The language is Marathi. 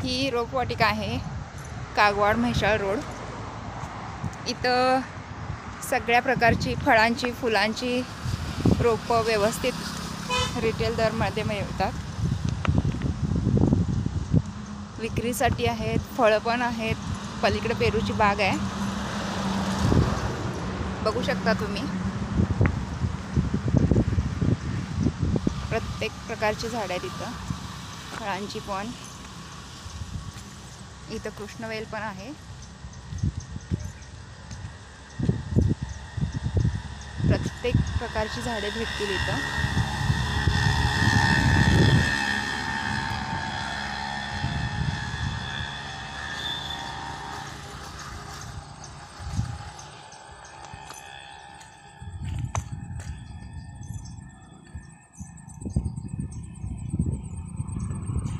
ही रोपवाटिका आहे, कागवाड म्हैसाळ रोड. इथं सगळ्या प्रकारची फळांची फुलांची रोपं व्यवस्थित रिटेल दरमध्ये मिळतात. विक्रीसाठी आहेत, फळं पण आहेत. पलीकडे पेरूची बाग आहे, बघू शकता तुम्ही. प्रत्येक प्रकारची झाडं आहेत इथं, फळांची पण. इथं कृष्णवेल पण आहे. प्रत्येक प्रकारची झाडे भेटतील इथं.